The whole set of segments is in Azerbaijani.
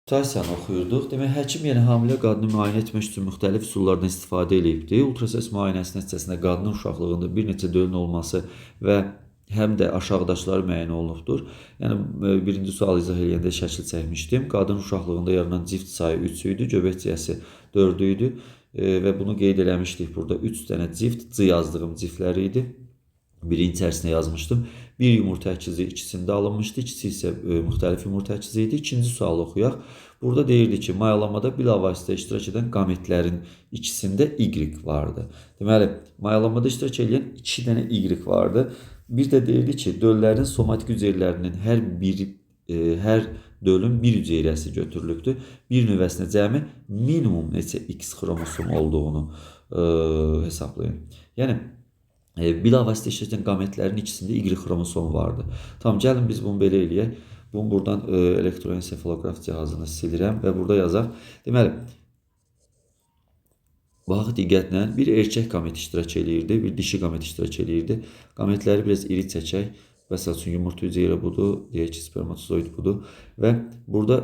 Ultrasonu oxuyurduq. Demək, həkim yenə hamilə qadını müayinə etmək üçün müxtəlif üsullardan istifadə edibdi. Ultrasəs müayinəsi nəticəsində qadının uşaqlığında bir neçə dölün olması və həm də aşağıdaşları müəyyən olunubdur. Yəni, birinci sual izah edəndə şəkil çəkmişdim. Qadın uşaqlığında yaranan cift sayı 3 idi, göbək ciyəsi 4 idi və bunu qeyd eləmişdik. Burada 3 dənə cift, C yazdığım ciftlər idi. Birin içərisində yazmışdım. Bir yumurta əkizi ikisində alınmışdı. İkisi isə müxtəlif yumurta əkizi idi. İkinci sualı oxuyaq. Burada deyirdi ki, mayalanmada bilavasitə iştirak edən qametlərin ikisində Y vardı. Deməli, mayalanmada iştirak edən 2 dənə Y vardı. Bir də deyirdi ki, döllərin somatik hüceyrələrinin hər dölün bir hüceyrəsi götürülübdür. Bir növəsinə cəmi minimum neçə X xromosom olduğunu hesablayın. Yəni, bilavasitə iştirak edən qametlərin ikisində Y xromosomu vardı. Tamam, gəlin biz bunu belə eləyək. Bunu buradan elektroensefaloqraf cihazını silirəm və burada yazaq. Deməli, baxı diqqətlə bir erkək qamet iştirak edirdi, bir dişi qamet iştirak edirdi. Qametləri biraz iri çəkək. Məsəl üçün, yumurta hüceyrə budur, deyək ki, spermatozoid budur. Və burada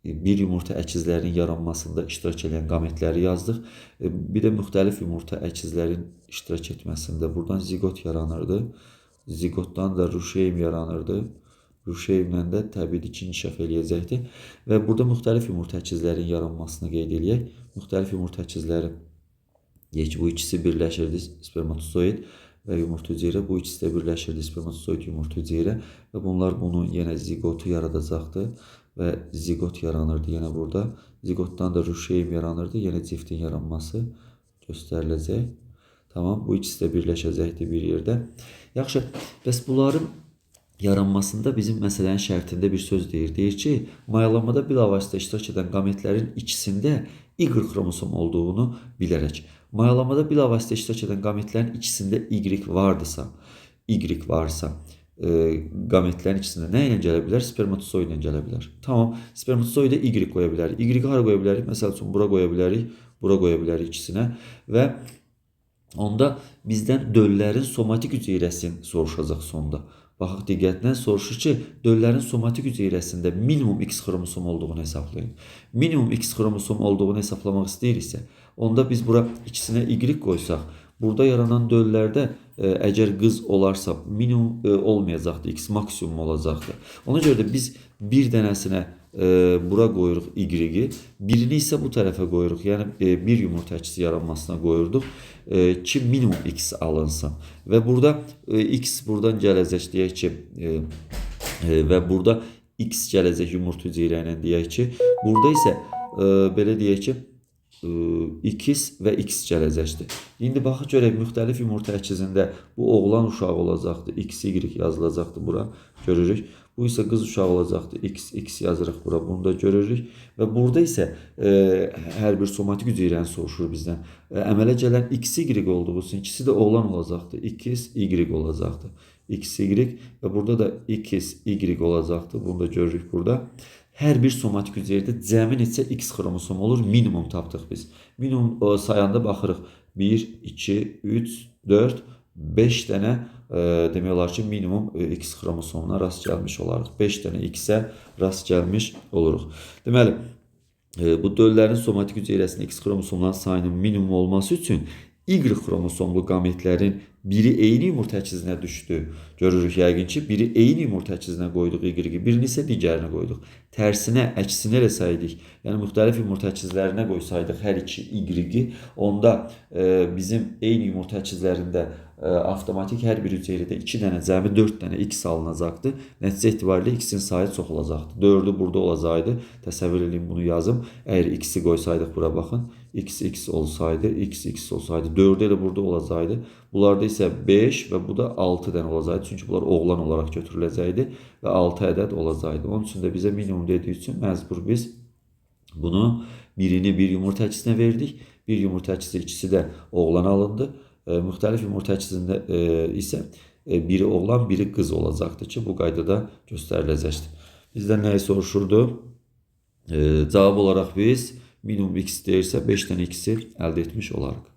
bir yumurta əkizlərinin yaranmasında iştirak edən qametləri yazdıq. Bir də müxtəlif yumurta əkizlərin iştirak etməsində buradan zigot yaranırdı. Zigotdan da ruşeym yaranırdı. Ruşeymlə də təbii ki, inkişaf eləyəcəkdir. Və burada müxtəlif yumurta əkizlərin yaranmasını qeyd eləyək. Müxtəlif yumurta əkizləri, deyək ki, bu ikisi birləşirdi, spermatozoid və yumurta hüceyrə. Bu ikisi də birləşirdi, spermatozoid, yumurta hüceyrə. Və bunlar bunun yenə zigotu yaradacaqdır. Və zigot yaranırdı yenə burada. Zigotdan da ruşeym yaranırdı. Yenə ciftin yaranması göstəriləcək. Tamam, bu ikisi də birləşəcəkdir bir yerdə. Yaxşı, bəs bunların yaranmasında bizim məsələnin şərtində bir söz deyir. Deyir ki, mayalanmada bilavasitə iştirak edən qametlərin ikisində Y xromosom olduğunu bilərək. Mayalanmada bilavasitə iştirak edən qametlərin ikisində Y varsa, qametlərin ikisində nə ilə gələ bilər? Spermatozoid ilə gələ bilər. Tamam, spermatozoidə Y qoya bilərik. Y hara qoya bilərik? Məsəl üçün, bura qoya bilərik, bura qoya bilərik ikisinə və onda bizdən döllərin somatik hüceyrəsini soruşacaq sonda. Baxaq diqqətlə, soruşur ki, döllərin somatik hüceyrəsində minimum X xromosom olduğunu hesablayın. Minimum X xromosom olduğunu hesablamaq istəyiriksə, onda biz bura ikisinə Y qoysaq, burada yaranan döllərdə əgər qız olarsa minimum olmayacaqdır, X maksimum olacaqdır. Ona görə də biz bir dənəsinə bura qoyuruq Y-i, birini isə bu tərəfə qoyuruq. Yəni, bir yumurta əkizi yaranmasına qoyurduq ki, minimum X alınsın. Və burada X buradan gələcək, deyək ki, və burada X gələcək yumurta hüceyrə ilə deyək ki, burada isə belə deyək ki, X və X gələcəkdir. İndi baxaq görək, müxtəlif yumurta əkizində bu oğlan uşağı olacaqdır, X, Y yazılacaqdır bura, görürük. Bu isə qız uşağı olacaqdır, X, X yazırıq bura, bunu da görürük. Və burada isə hər bir somatik hüceyrəni soruşur bizdən. Əmələ gələn X, Y olduğu üçün ikisi də oğlan olacaqdır, X, Y olacaqdır. X, Y və burada da X, Y olacaqdır, bunu da görürük burada. Hər bir somatik hüceyrədə cəmi neçə X xromosom olur? Minimum tapdıq biz. Minimum sayanda baxırıq. 1, 2, 3, 4, 5 dənə demək olar ki, minimum X xromosomuna rast gəlmiş olarıq. 5 dənə X-ə rast gəlmiş oluruq. Deməli, bu döllərin somatik hüceyrəsində X xromosomların sayının minimum olması üçün Y xromosomlu qametlərin biri eyni yumurta əkizinə düşdü. Görürük yəqin ki, biri eyni yumurta əkizinə qoyduq Y-i, birini isə digərinə qoyduq. Tərsinə, əksinə eləsəydik, yəni müxtəlif yumurta əkizlərinə qoysaydıq hər iki Y-i, onda bizim eyni yumurta əkizlərində avtomatik hər bir hüceyrədə 2 dənə, cəmi 4 dənə X alınacaqdı. Nəticə etibarilə X-in sayı çox olacaqdı. 4-ü burada olacaqdı. Təsəvvür edin, bunu yazım. Əgər X-i qoysaydıq bura baxın. X, X olsaydı, X, X olsaydı, 4-ü elə burada olacaqdı. Bunlarda isə 5 və bu da 6 dənə olacaqdı. Çünki bunlar oğlan olaraq götürüləcəkdi və 6 ədəd olacaqdı. Onun üçün də bizə minimum dediyi üçün məcbur biz bunu birini bir yumurta əkizinə verdik. Bir yumurta əkizi, ikisi də oğlan alındı. Müxtəlif yumurta əkizində isə biri oğlan, biri qız olacaqdır ki, bu qaydada göstəriləcəkdir. Bizdən nəyi soruşurdu? Cavab olaraq biz minimum X deyirsə 5 dənə X-i əldə etmiş olarıq.